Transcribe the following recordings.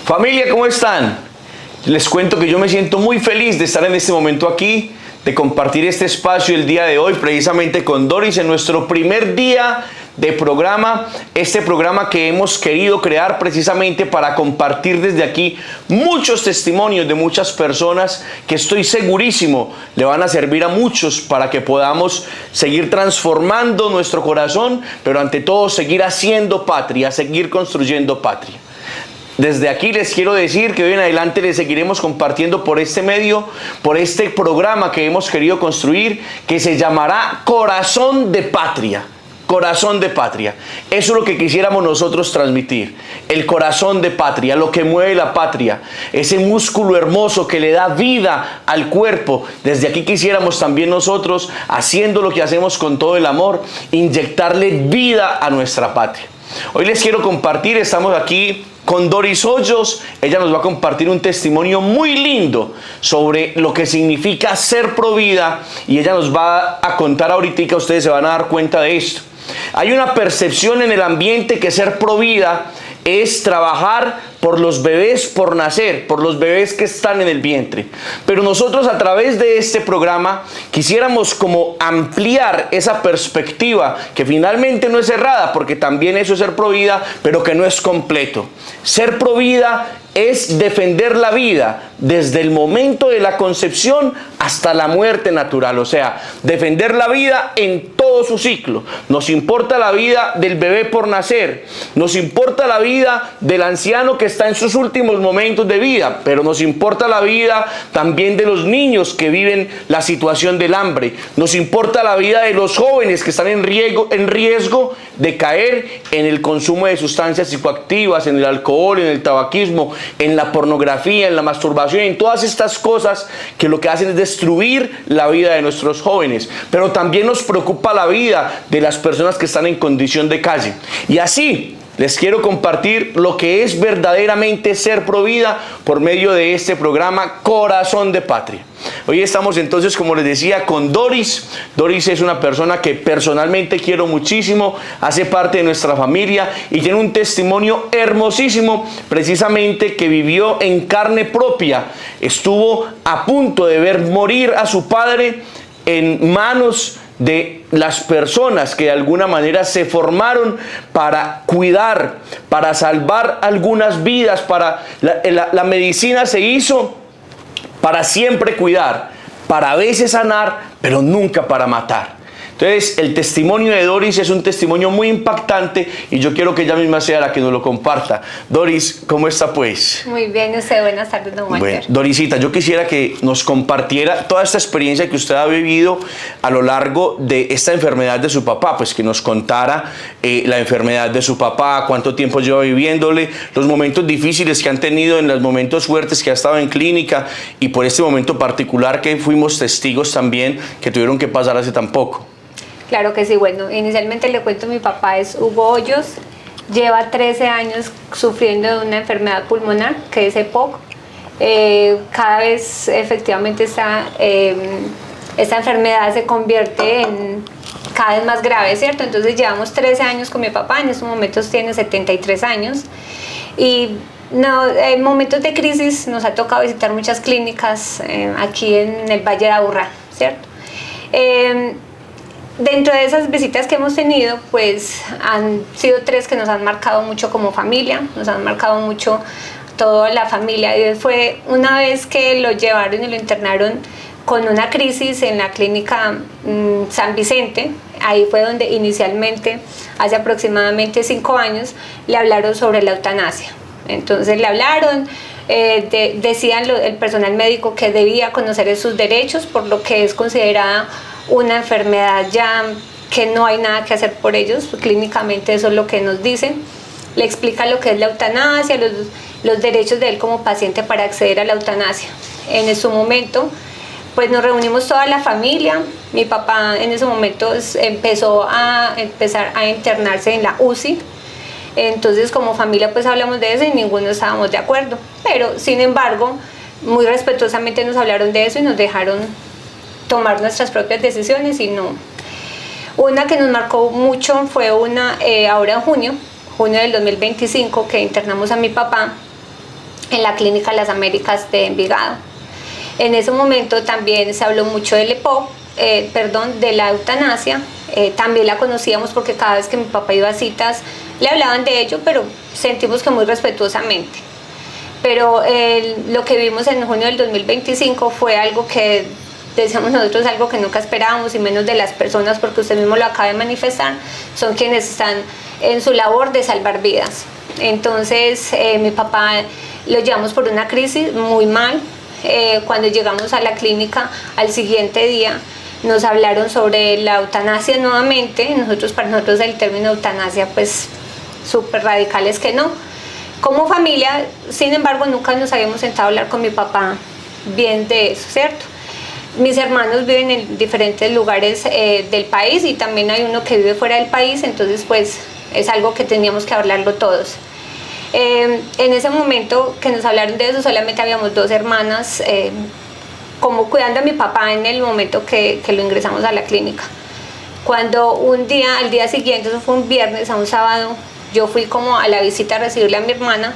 Familia, ¿cómo están? Les cuento que yo me siento muy feliz de estar en este momento aquí, de compartir este espacio el día de hoy, precisamente con Doris, en nuestro primer día de programa, este programa que hemos querido crear precisamente para compartir desde aquí muchos testimonios de muchas personas que estoy segurísimo le van a servir a muchos para que podamos seguir transformando nuestro corazón, pero ante todo seguir haciendo patria, seguir construyendo patria. Desde aquí les quiero decir que hoy en adelante les seguiremos compartiendo por este medio, por este programa que hemos querido construir, que se llamará Corazón de Patria. Corazón de Patria. Eso es lo que quisiéramos nosotros transmitir. El corazón de patria, lo que mueve la patria. Ese músculo hermoso que le da vida al cuerpo. Desde aquí quisiéramos también nosotros, haciendo lo que hacemos con todo el amor, inyectarle vida a nuestra patria. Hoy les quiero compartir, estamos aquí con Doris Hoyos. Ella nos va a compartir un testimonio muy lindo sobre lo que significa ser provida, y ella nos va a contar ahorita, ustedes se van a dar cuenta de esto. Hay una percepción en el ambiente que ser provida es trabajar por los bebés por nacer, por los bebés que están en el vientre. Pero nosotros a través de este programa quisiéramos como ampliar esa perspectiva, que finalmente no es errada, porque también eso es ser provida, pero que no es completo. Ser provida es defender la vida desde el momento de la concepción hasta la muerte natural, o sea, defender la vida en todo su ciclo. Nos importa la vida del bebé por nacer, nos importa la vida del anciano que está en sus últimos momentos de vida, pero nos importa la vida también de los niños que viven la situación del hambre, nos importa la vida de los jóvenes que están en riesgo de caer en el consumo de sustancias psicoactivas, en el alcohol, en el tabaquismo, en la pornografía, en la masturbación, en todas estas cosas que lo que hacen es destruir la vida de nuestros jóvenes. Pero también nos preocupa la vida de las personas que están en condición de calle. Y así les quiero compartir lo que es verdaderamente ser provida por medio de este programa Corazón de Patria. Hoy estamos entonces, como les decía, con Doris. Doris es una persona que personalmente quiero muchísimo, hace parte de nuestra familia y tiene un testimonio hermosísimo, precisamente que vivió en carne propia. Estuvo a punto de ver morir a su padre en manos de las personas que de alguna manera se formaron para cuidar, para salvar algunas vidas. La medicina se hizo para siempre cuidar, para a veces sanar, pero nunca para matar. Entonces, el testimonio de Doris es un testimonio muy impactante y yo quiero que ella misma sea la que nos lo comparta. Doris, ¿cómo está pues? Muy bien, usted, buenas tardes, don Walter. Bueno, Dorisita, yo quisiera que nos compartiera toda esta experiencia que usted ha vivido a lo largo de esta enfermedad de su papá, pues que nos contara la enfermedad de su papá, cuánto tiempo lleva viviéndole, los momentos difíciles que han tenido, en los momentos fuertes que ha estado en clínica, y por este momento particular que fuimos testigos también, que tuvieron que pasar hace tan poco. Claro que sí. Bueno, inicialmente le cuento, mi papá es Hugo Hoyos, lleva 13 años sufriendo de una enfermedad pulmonar que es EPOC. Cada vez efectivamente esta enfermedad se convierte en cada vez más grave, ¿cierto? Entonces llevamos 13 años con mi papá, en estos momentos tiene 73 años y no, en momentos de crisis nos ha tocado visitar muchas clínicas aquí en el Valle de Aburrá, ¿cierto? Dentro de esas visitas que hemos tenido, pues han sido 3 que nos han marcado mucho como familia, nos han marcado mucho toda la familia. Y fue una vez que lo llevaron y lo internaron con una crisis en la clínica San Vicente. Ahí fue donde inicialmente, hace aproximadamente 5 años, le hablaron sobre la eutanasia. Entonces le hablaron, decían el personal médico que debía conocer sus derechos, por lo que es considerada una enfermedad ya que no hay nada que hacer por ellos. Clínicamente eso es lo que nos dicen. Le explica lo que es la eutanasia, los derechos de él como paciente para acceder a la eutanasia. En ese momento pues nos reunimos toda la familia. Mi papá en ese momento empezó a internarse en la UCI. Entonces como familia pues hablamos de eso y ninguno estábamos de acuerdo, pero sin embargo muy respetuosamente nos hablaron de eso y nos dejaron tomar nuestras propias decisiones. Y no, una que nos marcó mucho fue una ahora en junio del 2025, que internamos a mi papá. en la Clínica Las Américas de Envigado. En ese momento también se habló mucho del EPOC, de la eutanasia. También la conocíamos porque cada vez que mi papá iba a citas le hablaban de ello, pero sentimos que muy respetuosamente. Pero lo que vimos en junio del 2025 fue algo que decíamos nosotros, algo que nunca esperábamos, y menos de las personas, porque usted mismo lo acaba de manifestar, son quienes están en su labor de salvar vidas. Entonces mi papá lo llevamos por una crisis muy mal. Cuando llegamos a la clínica al siguiente día nos hablaron sobre la eutanasia nuevamente. Para nosotros el término eutanasia pues súper radical es que no. Como familia, sin embargo, nunca nos habíamos sentado a hablar con mi papá bien de eso, ¿cierto? Mis hermanos viven en diferentes lugares del país, y también hay uno que vive fuera del país, entonces pues es algo que teníamos que hablarlo todos. En ese momento que nos hablaron de eso, solamente habíamos 2 hermanas como cuidando a mi papá en el momento que lo ingresamos a la clínica. Cuando al día siguiente, eso fue un viernes a un sábado, yo fui como a la visita a recibirle a mi hermana.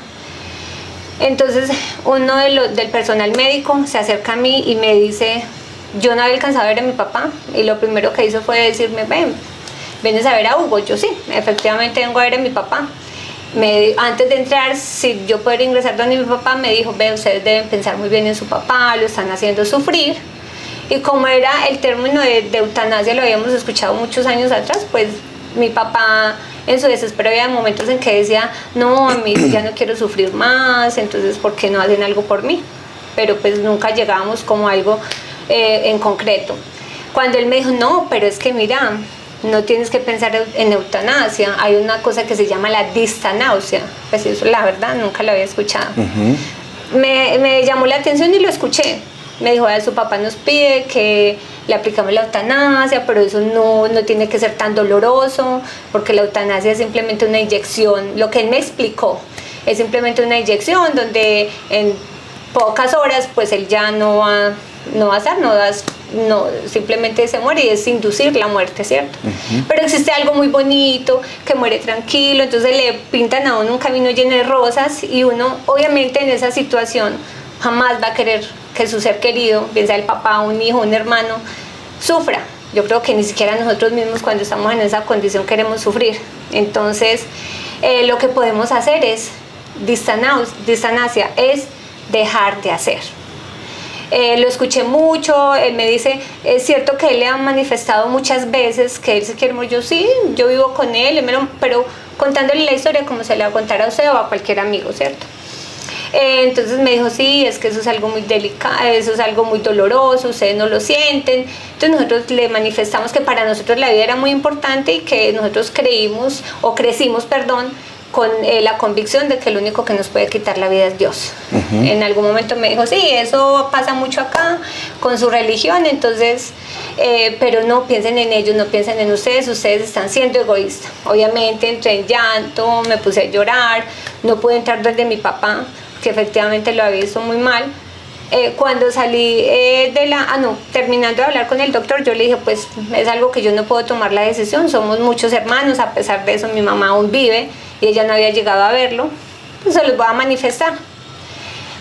Entonces uno del personal médico se acerca a mí y me dice, yo no había alcanzado a ver a mi papá, y lo primero que hizo fue decirme, ¿vienes a ver a Hugo? Yo sí, efectivamente vengo a ver a mi papá. Antes de entrar, si yo pudiera ingresar donde mi papá, me dijo, ustedes deben pensar muy bien en su papá, lo están haciendo sufrir. Y como era el término de eutanasia, lo habíamos escuchado muchos años atrás, pues mi papá en su desespero había momentos en que decía, no, a mí ya no quiero sufrir más, entonces ¿por qué no hacen algo por mí? Pero pues nunca llegábamos como a algo en concreto. Cuando él me dijo, no, pero es que mira, no tienes que pensar en eutanasia, hay una cosa que se llama la distanáusea, pues eso la verdad nunca lo había escuchado. Me llamó la atención y lo escuché. Me dijo, su papá nos pide que le aplicamos la eutanasia, pero eso no tiene que ser tan doloroso, porque la eutanasia es simplemente una inyección. Lo que él me explicó es simplemente una inyección donde en pocas horas pues él ya no va a estar, simplemente se muere, y es inducir la muerte, ¿cierto? Pero existe algo muy bonito, que muere tranquilo, entonces le pintan a uno un camino lleno de rosas, y uno obviamente en esa situación jamás va a querer que su ser querido, bien sea el papá, un hijo, un hermano, sufra. Yo creo que ni siquiera nosotros mismos cuando estamos en esa condición queremos sufrir. Entonces lo que podemos hacer es distanasia, es dejar de hacer. Lo escuché mucho, él me dice, es cierto que él le ha manifestado muchas veces que él se quiere morir. Yo sí, yo vivo con él, pero contándole la historia como se le va a contar a usted o a cualquier amigo, ¿cierto? Entonces me dijo, sí, es que eso es algo muy delicado, eso es algo muy doloroso, ustedes no lo sienten. Entonces nosotros le manifestamos que para nosotros la vida era muy importante, y que nosotros crecimos con la convicción de que el único que nos puede quitar la vida es Dios. En algún momento me dijo, sí, eso pasa mucho acá con su religión, entonces, pero no piensen en ellos, no piensen en ustedes están siendo egoístas. Obviamente entré en llanto, me puse a llorar, no pude entrar donde mi papá, que efectivamente lo había visto muy mal. Cuando salí terminando de hablar con el doctor, yo le dije, pues es algo que yo no puedo tomar la decisión, somos muchos hermanos, a pesar de eso mi mamá aún vive y ella no había llegado a verlo, pues se los voy a manifestar.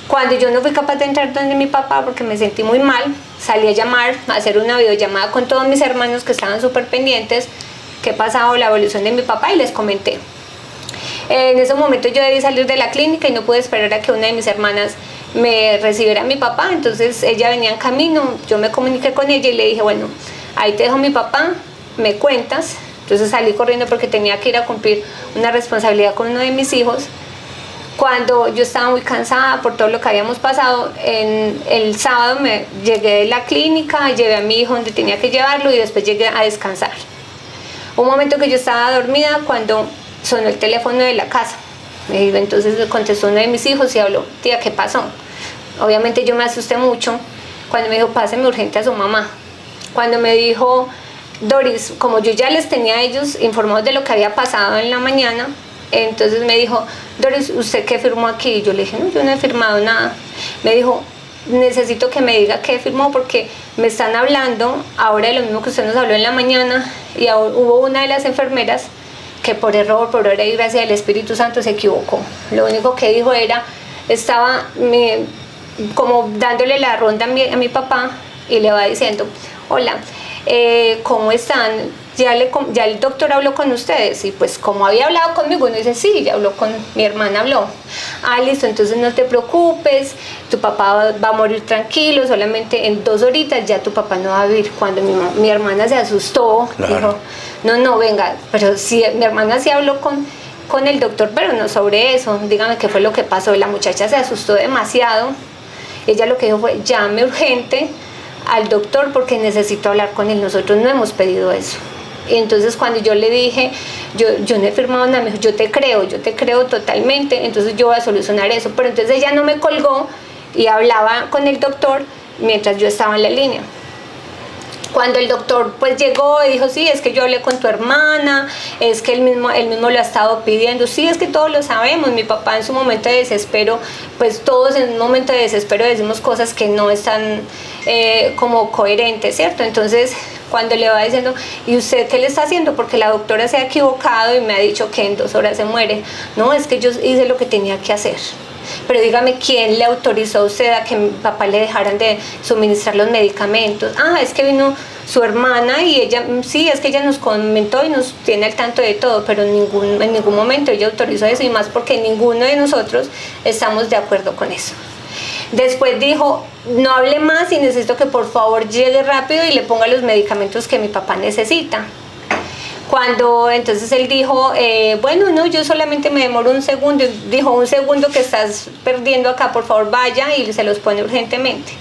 Cuando yo no fui capaz de entrar donde mi papá porque me sentí muy mal, salí a hacer una videollamada con todos mis hermanos que estaban súper pendientes, qué pasaba la evolución de mi papá, y les comenté. En ese momento yo debí salir de la clínica y no pude esperar a que una de mis hermanas me recibiera a mi papá, entonces ella venía en camino, yo me comuniqué con ella y le dije, bueno, ahí te dejo mi papá, me cuentas. Entonces salí corriendo porque tenía que ir a cumplir una responsabilidad con uno de mis hijos. Cuando yo estaba muy cansada por todo lo que habíamos pasado, el sábado llegué de la clínica, llevé a mi hijo donde tenía que llevarlo y después llegué a descansar. Un momento que yo estaba dormida cuando sonó el teléfono de la casa. Entonces me contestó uno de mis hijos y habló, tía, ¿qué pasó? Obviamente yo me asusté mucho cuando me dijo, páseme urgente a su mamá. Cuando me dijo, Doris, como yo ya les tenía a ellos informados de lo que había pasado en la mañana, entonces me dijo, Doris, ¿usted qué firmó aquí? Y yo le dije, no, yo no he firmado nada. Me dijo, necesito que me diga qué firmó porque me están hablando ahora de lo mismo que usted nos habló en la mañana, y hubo una de las enfermeras que por error, por obra y gracia del Espíritu Santo se equivocó. Lo único que dijo era, estaba como dándole la ronda a mi papá y le va diciendo, hola, ¿cómo están? ¿Ya el doctor habló con ustedes? Y pues como había hablado conmigo, uno dice, sí, ya habló con mi hermana, habló. Ah, listo, entonces no te preocupes, tu papá va a morir tranquilo, solamente en 2 horitas ya tu papá no va a vivir. Cuando mi hermana se asustó, dijo, no, venga, pero si mi hermana sí habló con el doctor, pero no sobre eso, dígame qué fue lo que pasó. La muchacha se asustó demasiado, ella lo que dijo fue, llame urgente al doctor porque necesito hablar con él, nosotros no hemos pedido eso. Y entonces cuando yo le dije, yo no he firmado nada, me dijo, yo te creo totalmente, entonces yo voy a solucionar eso. Pero entonces ella no me colgó y hablaba con el doctor mientras yo estaba en la línea. Cuando el doctor pues llegó y dijo, sí, es que yo hablé con tu hermana, es que él mismo lo ha estado pidiendo, sí, es que todos lo sabemos, mi papá en su momento de desespero, pues todos en un momento de desespero decimos cosas que no están como coherentes, ¿cierto? Entonces cuando le va diciendo, ¿y usted qué le está haciendo? Porque la doctora se ha equivocado y me ha dicho que en 2 horas se muere. No, es que yo hice lo que tenía que hacer. Pero dígame, ¿quién le autorizó a usted a que mi papá le dejaran de suministrar los medicamentos? Ah, es que vino su hermana y ella, sí, es que ella nos comentó y nos tiene al tanto de todo, pero en ningún momento ella autorizó eso, y más porque ninguno de nosotros estamos de acuerdo con eso. Después dijo, no hable más y necesito que por favor llegue rápido y le ponga los medicamentos que mi papá necesita. Cuando entonces él dijo, bueno, no, yo solamente me demoro 1 segundo, dijo, 1 segundo que estás perdiendo acá, por favor vaya, y se los pone urgentemente.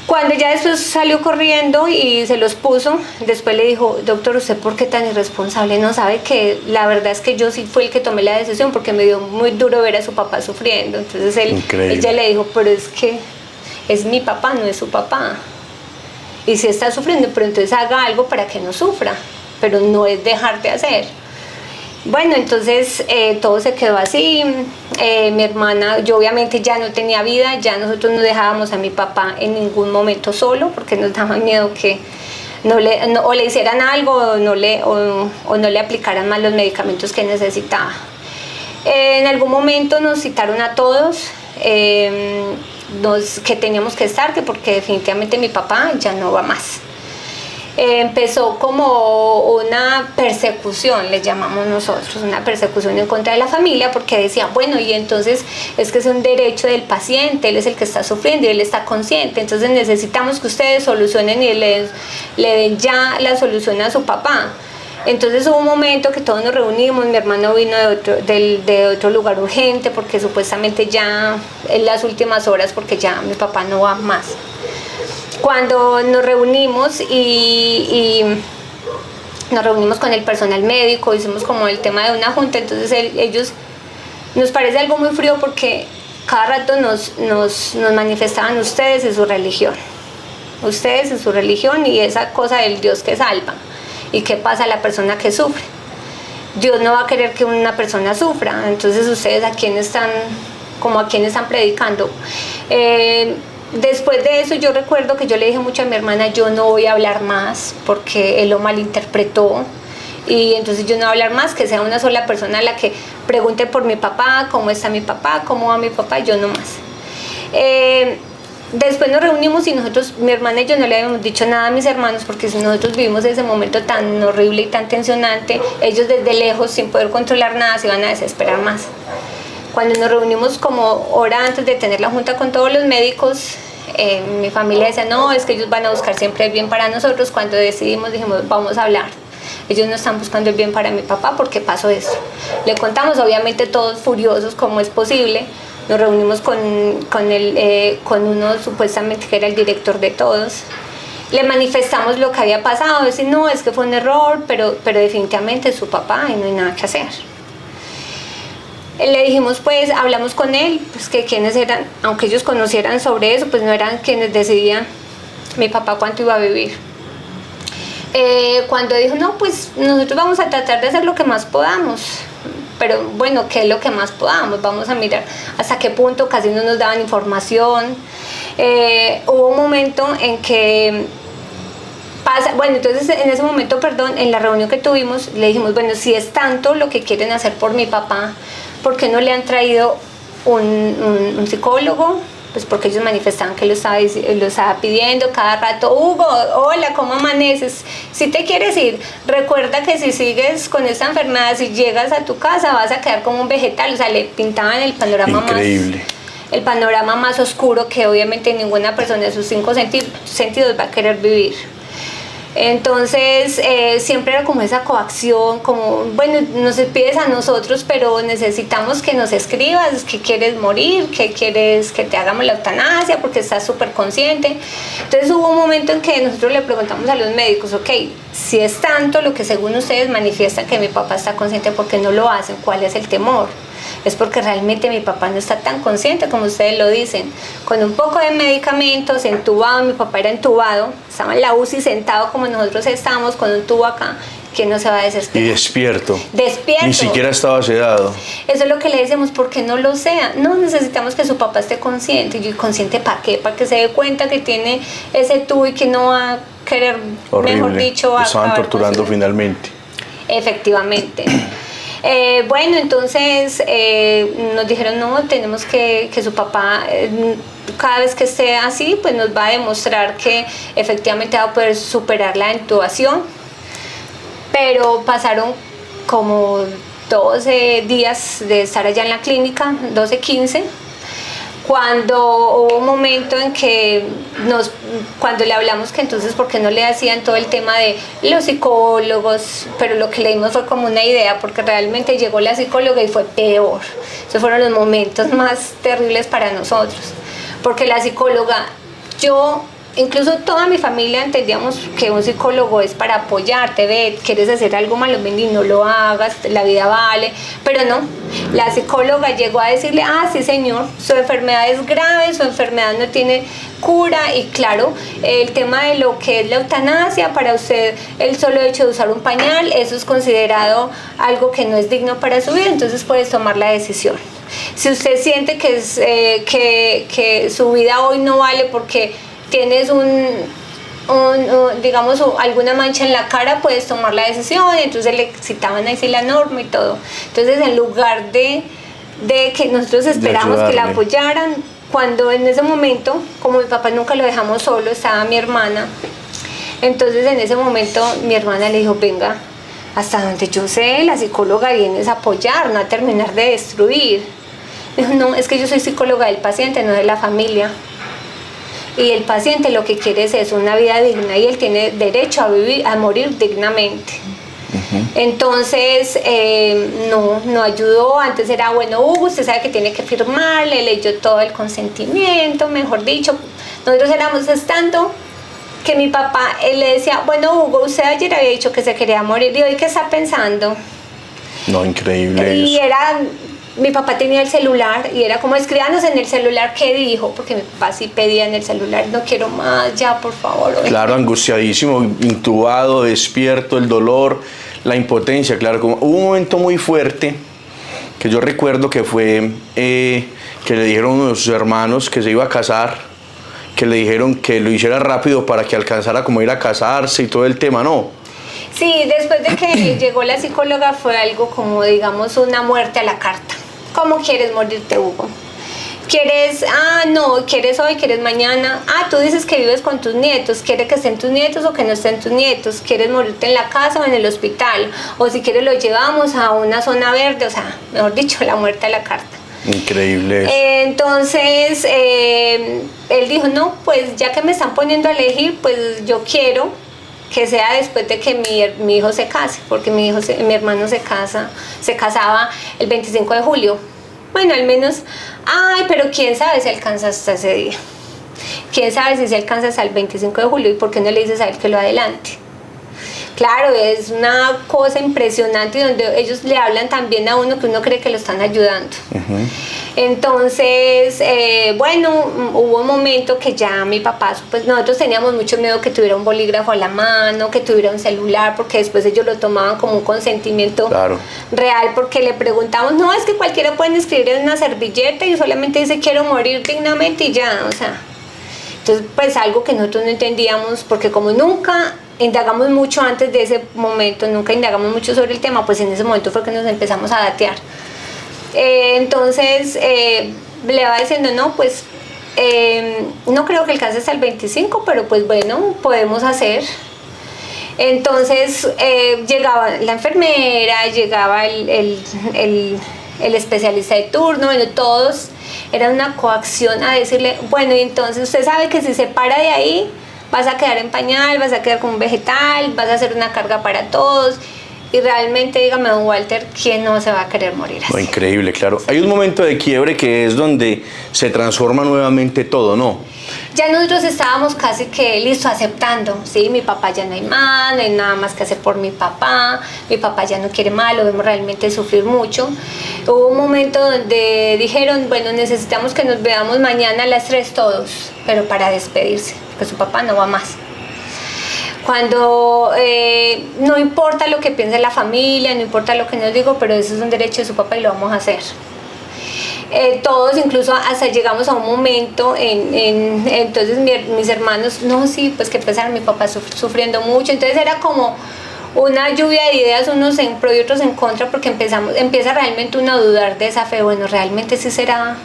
Cuando ya después salió corriendo y se los puso, después le dijo, doctor, ¿usted por qué tan irresponsable? No sabe que la verdad es que yo sí fui el que tomé la decisión porque me dio muy duro ver a su papá sufriendo. Entonces ella le dijo, pero es que es mi papá, no es su papá. Y si está sufriendo, pero entonces haga algo para que no sufra, pero no es dejar de hacer. Bueno, entonces todo se quedó así. Mi hermana, yo obviamente ya no tenía vida, ya nosotros no dejábamos a mi papá en ningún momento solo porque nos daba miedo que o le hicieran algo o no le aplicaran más los medicamentos que necesitaba. En algún momento nos citaron a todos que teníamos que estar, porque definitivamente mi papá ya no va más. Empezó como una persecución, le llamamos nosotros, una persecución en contra de la familia, porque decía, bueno, y entonces es que es un derecho del paciente, él es el que está sufriendo y él está consciente, entonces necesitamos que ustedes solucionen y le den ya la solución a su papá. Entonces hubo un momento que todos nos reunimos, mi hermano vino de otro lugar urgente, porque supuestamente ya en las últimas horas, porque ya mi papá no va más. Cuando nos reunimos y nos reunimos con el personal médico, hicimos como el tema de una junta, entonces ellos, nos parece algo muy frío porque cada rato nos manifestaban ustedes y su religión y esa cosa del Dios que salva. ¿Y qué pasa a la persona que sufre? Dios no va a querer que una persona sufra, entonces ustedes a quién están predicando. Después de eso yo recuerdo que yo le dije mucho a mi hermana, yo no voy a hablar más porque él lo malinterpretó, y entonces yo no voy a hablar más, que sea una sola persona a la que pregunte por mi papá, cómo está mi papá, cómo va mi papá, yo no más. Después nos reunimos y nosotros, mi hermana y yo, no le habíamos dicho nada a mis hermanos porque si nosotros vivimos ese momento tan horrible y tan tensionante, ellos desde lejos, sin poder controlar nada, se iban a desesperar más. Cuando nos reunimos como hora antes de tener la junta con todos los médicos, mi familia decía, no, es que ellos van a buscar siempre el bien para nosotros. Cuando decidimos, dijimos, vamos a hablar. Ellos no están buscando el bien para mi papá porque pasó esto. Le contamos, obviamente todos furiosos, cómo es posible. Nos reunimos con uno supuestamente que era el director de todos. Le manifestamos lo que había pasado, decir, no, es que fue un error, pero definitivamente es su papá y no hay nada que hacer. Le dijimos, pues, hablamos con él, pues que quienes eran, aunque ellos conocieran sobre eso, pues no eran quienes decidían mi papá cuánto iba a vivir. Cuando dijo, no, pues nosotros vamos a tratar de hacer lo que más podamos, pero bueno, ¿qué es lo que más podamos? Vamos a mirar hasta qué punto, casi no nos daban información. Hubo un momento en que entonces en ese momento, en la reunión que tuvimos, le dijimos, bueno, si es tanto lo que quieren hacer por mi papá, ¿por qué no le han traído un psicólogo, pues porque ellos manifestaban que lo estaba pidiendo cada rato. Hugo, hola, ¿cómo amaneces? Si te quieres ir, recuerda que si sigues con esta enfermedad, si llegas a tu casa vas a quedar como un vegetal. O sea, le pintaban el panorama más oscuro que obviamente ninguna persona de sus 5 sentidos va a querer vivir. Entonces siempre era como esa coacción, como bueno, nos pides a nosotros, pero necesitamos que nos escribas que quieres morir, que quieres que te hagamos la eutanasia porque estás súper consciente. Entonces hubo un momento en que nosotros le preguntamos a los médicos, ok, si es tanto lo que según ustedes manifiestan que mi papá está consciente, ¿por qué no lo hacen? ¿Cuál es el temor? Es porque realmente mi papá no está tan consciente como ustedes lo dicen. Con un poco de medicamentos, entubado, mi papá era entubado, estaba en la UCI sentado como nosotros estábamos con un tubo acá, ¿quién no se va a desesperar? Y despierto. Despierto. Ni siquiera estaba sedado. Eso es lo que le decimos, ¿por qué no lo sea? No, necesitamos que su papá esté consciente. ¿Y consciente para qué? Para que se dé cuenta que tiene ese tubo y que no va a querer, horrible. Mejor dicho, lo estaban torturando finalmente. Efectivamente. Bueno, entonces nos dijeron, no, tenemos que su papá, cada vez que esté así, pues nos va a demostrar que efectivamente va a poder superar la intubación. Pero pasaron como 12 días de estar allá en la clínica, 12, 15, cuando hubo un momento en que cuando le hablamos que entonces por qué no le hacían todo el tema de los psicólogos, pero lo que le dimos fue como una idea, porque realmente llegó la psicóloga y fue peor. Esos fueron los momentos más terribles para nosotros, porque la psicóloga, incluso toda mi familia entendíamos que un psicólogo es para apoyarte, ve, quieres hacer algo malo, ven y no lo hagas, la vida vale, pero no, la psicóloga llegó a decirle, sí señor, su enfermedad es grave, su enfermedad no tiene cura, y claro, el tema de lo que es la eutanasia, para usted el solo hecho de usar un pañal, eso es considerado algo que no es digno para su vida, entonces puedes tomar la decisión. Si usted siente que su vida hoy no vale porque tienes digamos, alguna mancha en la cara, puedes tomar la decisión. Entonces le citaban así la norma y todo. Entonces, en lugar de que nosotros esperamos que la apoyaran, cuando en ese momento, como mi papá nunca lo dejamos solo, estaba mi hermana, entonces en ese momento mi hermana le dijo, venga, hasta donde yo sé, la psicóloga viene a apoyar, no a terminar de destruir. Dijo, no, es que yo soy psicóloga del paciente, no de la familia. Y el paciente lo que quiere es eso, una vida digna, y él tiene derecho a vivir, a morir dignamente. Entonces, no ayudó. Antes era, bueno, Hugo, usted sabe que tiene que firmar, le leyó todo el consentimiento, mejor dicho. Nosotros éramos estando que mi papá, él le decía, bueno, Hugo, usted ayer había dicho que se quería morir, y hoy, ¿qué está pensando? No, increíble. Y mi papá tenía el celular y era como, escríbanos en el celular qué dijo, porque mi papá sí pedía en el celular, no quiero más, ya, por favor. Claro, angustiadísimo, intubado, despierto, el dolor, la impotencia, claro. Hubo un momento muy fuerte que yo recuerdo que fue que le dijeron a uno de sus hermanos que se iba a casar, que le dijeron que lo hiciera rápido para que alcanzara como ir a casarse y todo el tema, ¿no? Sí, después de que llegó la psicóloga fue algo como, digamos, una muerte a la carta. ¿Cómo quieres morirte, Hugo? ¿Quieres, no, quieres hoy, quieres mañana? Tú dices que vives con tus nietos, ¿quieres que estén tus nietos o que no estén tus nietos? ¿Quieres morirte en la casa o en el hospital? O si quieres lo llevamos a una zona verde, o sea, mejor dicho, la muerte a la carta. Increíble eso. Entonces, él dijo, no, pues ya que me están poniendo a elegir, pues yo quiero que sea después de que mi hijo se case, porque mi hermano se casaba el 25 de julio. Bueno, al menos, pero quién sabe si alcanza hasta ese día. Quién sabe si se alcanza hasta el 25 de julio, y por qué no le dices a él que lo adelante. Claro, es una cosa impresionante donde ellos le hablan también a uno que uno cree que lo están ayudando. Entonces, bueno, hubo un momento que ya mi papá, pues nosotros teníamos mucho miedo que tuviera un bolígrafo a la mano, que tuviera un celular, porque después ellos lo tomaban como un consentimiento real, porque le preguntamos, no, es que cualquiera puede escribir en una servilleta y solamente dice quiero morir dignamente y ya, o sea. Entonces, pues algo que nosotros no entendíamos, porque como nunca indagamos mucho antes de ese momento, nunca indagamos mucho sobre el tema, pues en ese momento fue que nos empezamos a datear. Entonces le va diciendo, no, pues no creo que alcance hasta el 25, pero pues bueno, podemos hacer. Entonces llegaba la enfermera, llegaba el especialista de turno, bueno, todos, era una coacción a decirle, bueno, y entonces usted sabe que si se para de ahí, vas a quedar en pañal, vas a quedar como un vegetal, vas a hacer una carga para todos. Y realmente, dígame, don Walter, ¿quién no se va a querer morir así? No, increíble, claro. Hay un momento de quiebre que es donde se transforma nuevamente todo, ¿no? Ya nosotros estábamos casi que listo, aceptando, ¿sí? Mi papá ya no hay más, no hay nada más que hacer por mi papá ya no quiere más, lo vemos realmente sufrir mucho. Hubo un momento donde dijeron, bueno, necesitamos que nos veamos mañana a las 3 todos, pero para despedirse, porque su papá no va más. Cuando no importa lo que piense la familia, no importa lo que nos digo, pero eso es un derecho de su papá y lo vamos a hacer. Todos, incluso hasta llegamos a un momento, entonces mis hermanos, no, sí, pues que pesar, mi papá sufriendo mucho, entonces era como una lluvia de ideas, unos en pro y otros en contra, porque empieza realmente uno a dudar de esa fe, bueno, realmente sí será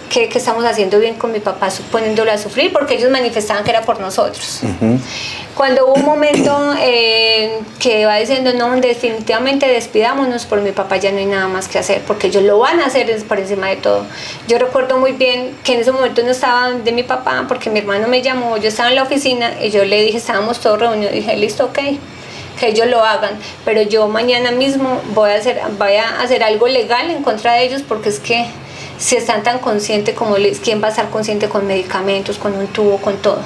que estamos haciendo bien con mi papá, poniéndolo a sufrir, porque ellos manifestaban que era por nosotros. Cuando hubo un momento que va diciendo, no, definitivamente despidámonos, por mi papá ya no hay nada más que hacer, porque ellos lo van a hacer por encima de todo. Yo recuerdo muy bien que en ese momento no estaba de mi papá, porque mi hermano me llamó, yo estaba en la oficina, y yo le dije, estábamos todos reunidos, dije, listo, ok, que ellos lo hagan, pero yo mañana mismo voy a hacer algo legal en contra de ellos, porque es que si están tan conscientes como ¿quién va a estar consciente con medicamentos, con un tubo, con todo?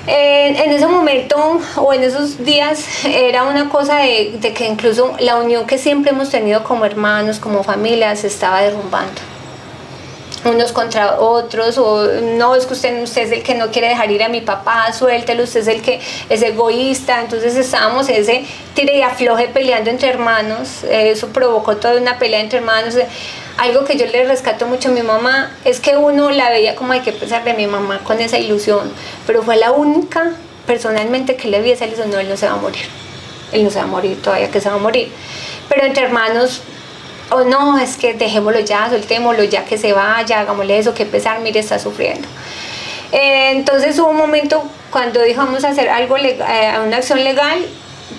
En ese momento o en esos días era una cosa de que incluso la unión que siempre hemos tenido como hermanos, como familia, se estaba derrumbando. Unos contra otros, o no, es que usted es el que no quiere dejar ir a mi papá, suéltelo, usted es el que es egoísta. Entonces estábamos ese tire y afloje peleando entre hermanos, eso provocó toda una pelea entre hermanos. Algo que yo le rescato mucho a mi mamá es que uno la veía como, hay que pensar de mi mamá con esa ilusión, pero fue la única personalmente que le vi esa ilusión, no, él no se va a morir, él no se va a morir, todavía que se va a morir, pero entre hermanos, o no, es que dejémoslo ya, soltémoslo ya, que se vaya, hagámosle eso, que pesar, mire, está sufriendo. Entonces hubo un momento cuando dijo, vamos a hacer algo una acción legal,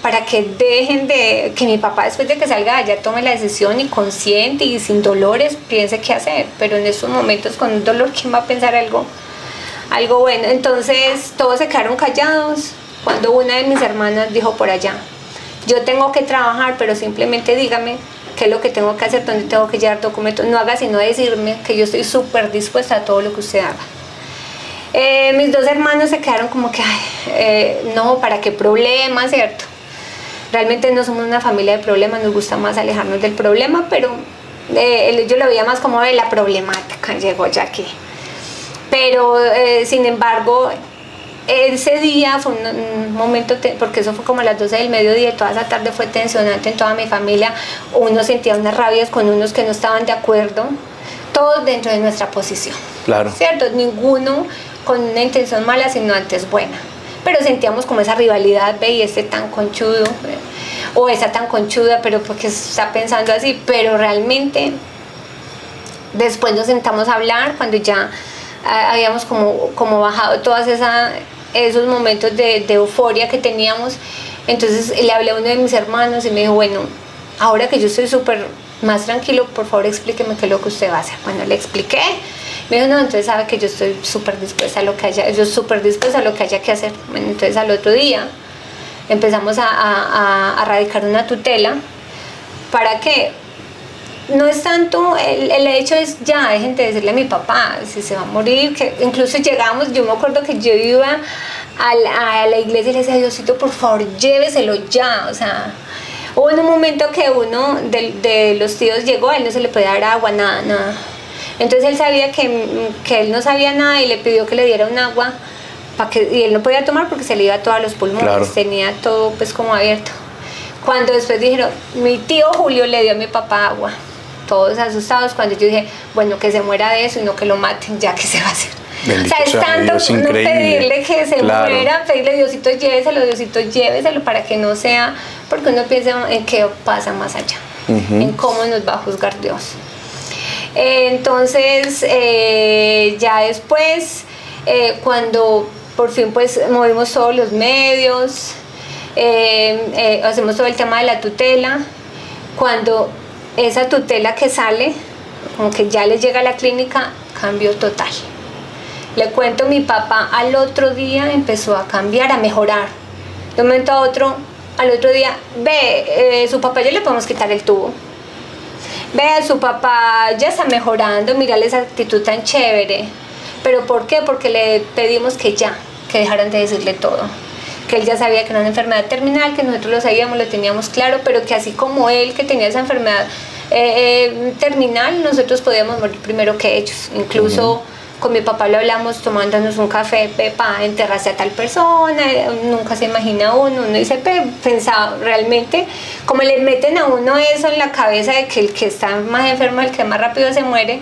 para que dejen de, que mi papá después de que salga allá tome la decisión y consciente y sin dolores piense qué hacer, pero en estos momentos con un dolor, ¿quién va a pensar algo bueno? Entonces todos se quedaron callados cuando una de mis hermanas dijo por allá, yo tengo que trabajar, pero simplemente dígame qué es lo que tengo que hacer, dónde tengo que llevar documentos, no haga sino decirme que yo estoy súper dispuesta a todo lo que usted haga. Mis dos hermanos se quedaron como que, no, ¿para qué problema, cierto? Realmente no somos una familia de problemas, nos gusta más alejarnos del problema, pero yo lo veía más como de la problemática, llegó ya aquí. Pero sin embargo, ese día fue un momento, porque eso fue como a las 12 del mediodía y toda esa tarde fue tensionante en toda mi familia. Uno sentía unas rabias con unos que no estaban de acuerdo, todos dentro de nuestra posición. Claro. ¿Cierto? Ninguno con una intención mala, sino antes buena. Pero sentíamos como esa rivalidad, ve, y este tan conchudo, o esa tan conchuda, pero porque está pensando así. Pero realmente, después nos sentamos a hablar, cuando ya habíamos como bajado todos esos momentos de euforia que teníamos. Entonces le hablé a uno de mis hermanos y me dijo, bueno, ahora que yo estoy súper más tranquilo, por favor explíqueme qué es lo que usted va a hacer. Bueno, le expliqué. Me dijo, no, entonces sabe que yo estoy súper dispuesta a lo que haya que hacer. Bueno, entonces al otro día empezamos a radicar una tutela para que no es tanto, el hecho es ya, dejen de decirle a mi papá si se va a morir, que incluso llegamos, yo me acuerdo que yo iba a la iglesia y le decía, Diosito, por favor, lléveselo ya, o sea, hubo en un momento que uno de los tíos llegó, a él no se le podía dar agua, nada. Entonces él sabía que él no sabía nada y le pidió que le diera un agua y él no podía tomar porque se le iba todo a los pulmones, claro. Tenía todo pues como abierto. Cuando después dijeron, mi tío Julio le dio a mi papá agua, todos asustados, cuando yo dije, bueno, que se muera de eso y no que lo maten, ya que se va a hacer. Bendito, o sea, es tanto Dios, no pedirle que se claro. muera, pedirle Diosito lléveselo para que no sea, porque uno piensa en qué pasa más allá. en cómo nos va a juzgar Dios. Entonces, ya después, cuando por fin pues movimos todos los medios, hacemos todo el tema de la tutela, cuando esa tutela que sale, como que ya les llega a la clínica, cambio total. Le cuento, mi papá al otro día empezó a cambiar, a mejorar. De un momento a otro, al otro día, su papá ya le podemos quitar el tubo. Su papá ya está mejorando, mírale esa actitud tan chévere. ¿Pero por qué? Porque le pedimos que dejaran de decirle todo. Que él ya sabía que era una enfermedad terminal, que nosotros lo sabíamos, lo teníamos claro, pero que así como él, que tenía esa enfermedad terminal, nosotros podíamos morir primero que ellos. Incluso con mi papá lo hablamos tomándonos un café, Pepa, enterraste a tal persona, nunca se imagina uno dice, pensaba realmente, como le meten a uno eso en la cabeza de que el que está más enfermo, el que más rápido se muere,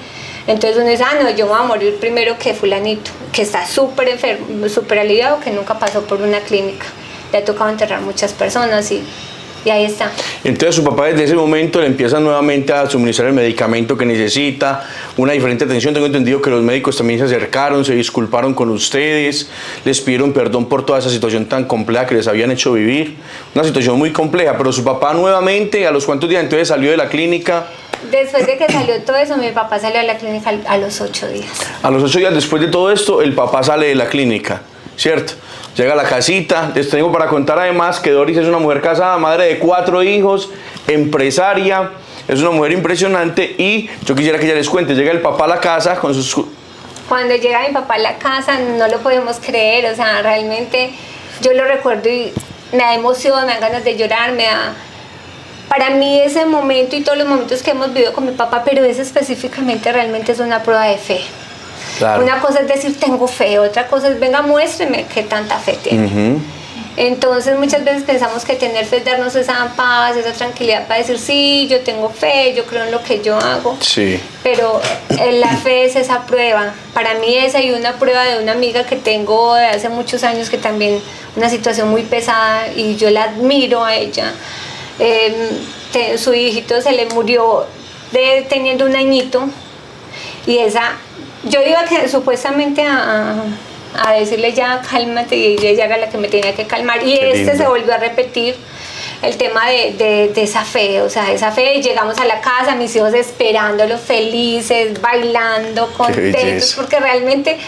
entonces uno dice, no, yo voy a morir primero que fulanito, que está súper enfermo, súper aliviado, que nunca pasó por una clínica, le ha tocado enterrar muchas personas y ahí está. Entonces su papá desde ese momento le empieza nuevamente a suministrar el medicamento que necesita, una diferente atención. Tengo entendido que los médicos también se acercaron, se disculparon con ustedes, les pidieron perdón por toda esa situación tan compleja que les habían hecho vivir. Una situación muy compleja, pero su papá nuevamente, ¿a los cuántos días entonces salió de la clínica? Después de que salió todo eso, mi papá salió de la clínica a los 8 días. A los 8 días después de todo esto, el papá sale de la clínica, ¿cierto? Llega a la casita. Les tengo para contar además que Doris es una mujer casada, madre de 4 hijos, empresaria, es una mujer impresionante y yo quisiera que ella les cuente. Llega el papá a la casa con sus... Cuando llega mi papá a la casa no lo podemos creer, o sea, realmente yo lo recuerdo y me da emoción, me dan ganas de llorar, Para mí ese momento y todos los momentos que hemos vivido con mi papá, pero ese específicamente realmente es una prueba de fe. Claro. Una cosa es decir tengo fe, otra cosa es venga muéstreme qué tanta fe tiene. Entonces muchas veces pensamos que tener fe es darnos esa paz, esa tranquilidad para decir sí, yo tengo fe, yo creo en lo que yo hago. Sí. Pero la fe es esa prueba. Para mí esa y una prueba de una amiga que tengo de hace muchos años que también una situación muy pesada y yo la admiro a ella. Su hijito se le murió teniendo un añito y yo iba supuestamente a decirle ya cálmate y ella era la que me tenía que calmar y se volvió a repetir el tema de esa fe, o sea, esa fe. Y llegamos a la casa, mis hijos esperándolo, felices, bailando, contentos, porque realmente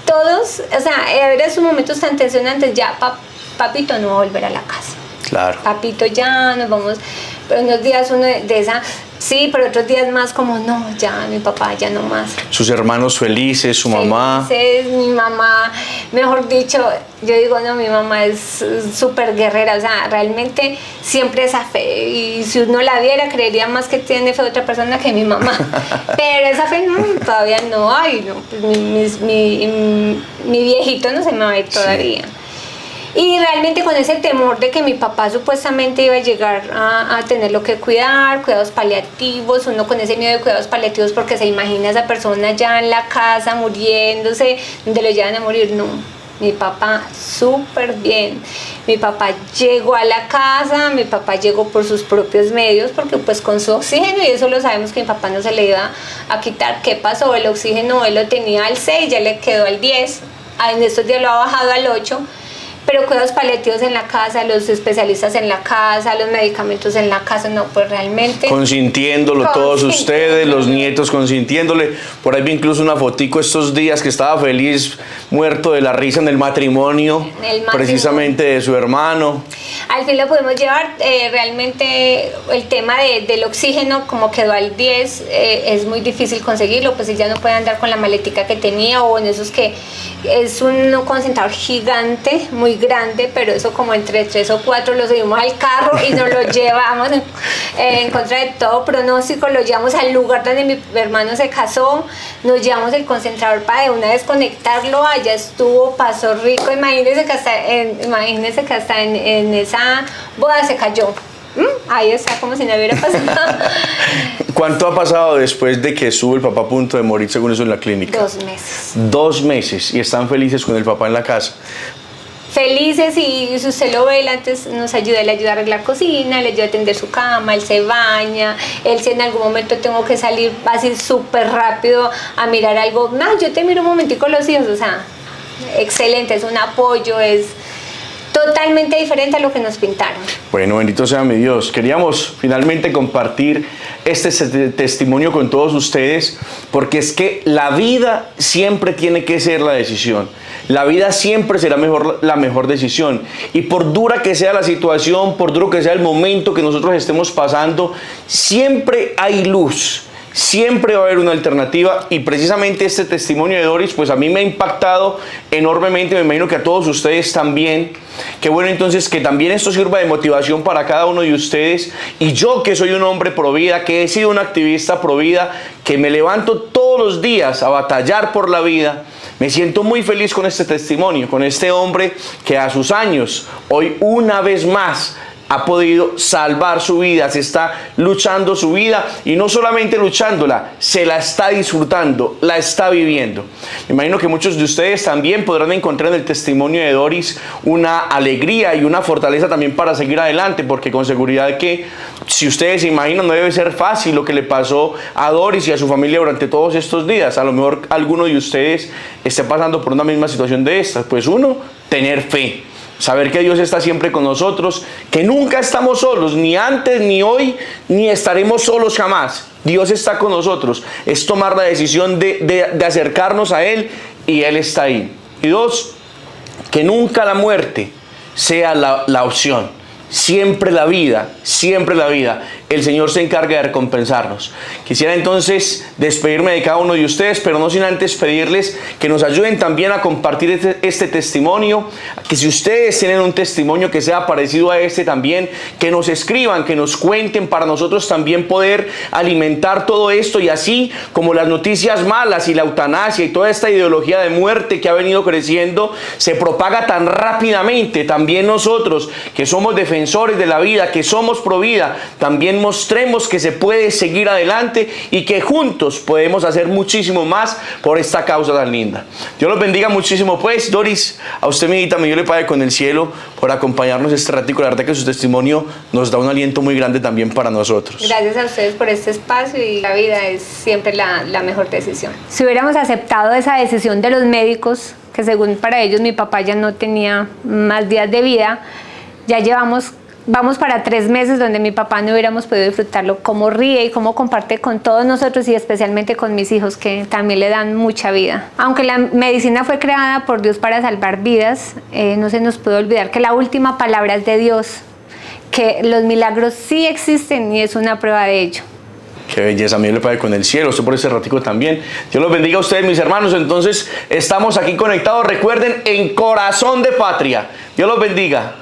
todos, o sea, eran sus momentos tan tensionantes, ya papito no va a volver a la casa. Claro. Papito, ya nos vamos, pero unos días uno de esa, sí, pero otros días más como, no, ya, mi papá, ya no más. Sus hermanos felices, su mamá. Felices, mi mamá, mejor dicho, yo digo, no, mi mamá es súper guerrera, o sea, realmente siempre esa fe, y si uno la viera, creería más que tiene fe otra persona que mi mamá, pero esa fe no, todavía no hay, no, pues mi viejito no se me va a ir todavía. Sí. Y realmente con ese temor de que mi papá supuestamente iba a llegar a tenerlo que cuidar, cuidados paliativos, uno con ese miedo de cuidados paliativos porque se imagina a esa persona ya en la casa muriéndose, donde lo llevan a morir, no. Mi papá súper bien, mi papá llegó a la casa, mi papá llegó por sus propios medios porque pues con su oxígeno, y eso lo sabemos que mi papá no se le iba a quitar. ¿Qué pasó? El oxígeno él lo tenía al 6, ya le quedó al 10, en estos días lo ha bajado al 8, pero cuidados paliativos en la casa, los especialistas en la casa, los medicamentos en la casa, no, pues realmente... Consintiéndolo todos ustedes, los nietos consintiéndole. Por ahí vi incluso una fotico estos días que estaba feliz, muerto de la risa en el matrimonio, precisamente de su hermano. Al fin lo pudimos llevar, realmente el tema del oxígeno como quedó al 10, es muy difícil conseguirlo, pues él ya no puede andar con la maletica que tenía o en esos que es un concentrador gigante, muy grande, pero eso como entre 3 o 4 lo subimos al carro y nos lo llevamos en contra de todo pronóstico, lo llevamos al lugar donde mi hermano se casó, nos llevamos el concentrador para de una vez conectarlo, allá estuvo, pasó rico, imagínense que hasta en esa boda se cayó. Ahí está, como si no hubiera pasado. ¿Cuánto ha pasado después de que estuvo el papá a punto de morir, según eso, en la clínica? 2 meses. 2 meses, y están felices con el papá en la casa. felices, y si usted lo ve, antes nos ayuda, le ayuda a arreglar cocina, le ayuda a tender su cama, él se baña, él si en algún momento tengo que salir así súper rápido a mirar algo, no, yo te miro un momentico los hijos, o sea, excelente, es un apoyo, es totalmente diferente a lo que nos pintaron. Bueno, bendito sea mi Dios. Queríamos finalmente compartir este testimonio con todos ustedes, porque es que la vida siempre tiene que ser la decisión. La vida siempre será la mejor decisión. Y por dura que sea la situación, por duro que sea el momento que nosotros estemos pasando, siempre hay luz. Siempre va a haber una alternativa, y precisamente este testimonio de Doris pues a mí me ha impactado enormemente, me imagino que a todos ustedes también. Qué bueno entonces que también esto sirva de motivación para cada uno de ustedes, y yo que soy un hombre pro vida, que he sido un activista pro vida, que me levanto todos los días a batallar por la vida, me siento muy feliz con este testimonio, con este hombre que a sus años, hoy una vez más, ha podido salvar su vida, se está luchando su vida, y no solamente luchándola, se la está disfrutando, la está viviendo. Me imagino que muchos de ustedes también podrán encontrar en el testimonio de Doris una alegría y una fortaleza también para seguir adelante, porque con seguridad que, si ustedes se imaginan, no debe ser fácil lo que le pasó a Doris y a su familia durante todos estos días. A lo mejor alguno de ustedes esté pasando por una misma situación de estas. Pues uno, tener fe. Saber que Dios está siempre con nosotros, que nunca estamos solos, ni antes, ni hoy, ni estaremos solos jamás. Dios está con nosotros. Es tomar la decisión de acercarnos a Él, y Él está ahí. Y dos, que nunca la muerte sea la opción. Siempre la vida, siempre la vida. El Señor se encarga de recompensarnos. Quisiera entonces despedirme de cada uno de ustedes, pero no sin antes pedirles que nos ayuden también a compartir este testimonio, que si ustedes tienen un testimonio que sea parecido a este también, que nos escriban, que nos cuenten, para nosotros también poder alimentar todo esto, y así como las noticias malas y la eutanasia y toda esta ideología de muerte que ha venido creciendo se propaga tan rápidamente, también nosotros que somos defensores de la vida, que somos pro vida, también mostremos que se puede seguir adelante, y que juntos podemos hacer muchísimo más por esta causa tan linda. Dios los bendiga muchísimo. Pues Doris, a usted, mi hijita, mi Dios le pague con el cielo por acompañarnos este ratico. La verdad que su testimonio nos da un aliento muy grande también para nosotros. Gracias a ustedes por este espacio, y la vida es siempre la mejor decisión. Si hubiéramos aceptado esa decisión de los médicos, que según para ellos mi papá ya no tenía más días de vida, ya vamos para 3 meses donde mi papá no hubiéramos podido disfrutarlo, cómo ríe y cómo comparte con todos nosotros, y especialmente con mis hijos, que también le dan mucha vida. Aunque la medicina fue creada por Dios para salvar vidas, no se nos puede olvidar que la última palabra es de Dios, que los milagros sí existen, y es una prueba de ello. Qué belleza, mi Dios le pague con el cielo, usted por ese ratico también. Dios los bendiga a ustedes, mis hermanos. Entonces estamos aquí conectados, recuerden, en Corazón de Patria. Dios los bendiga.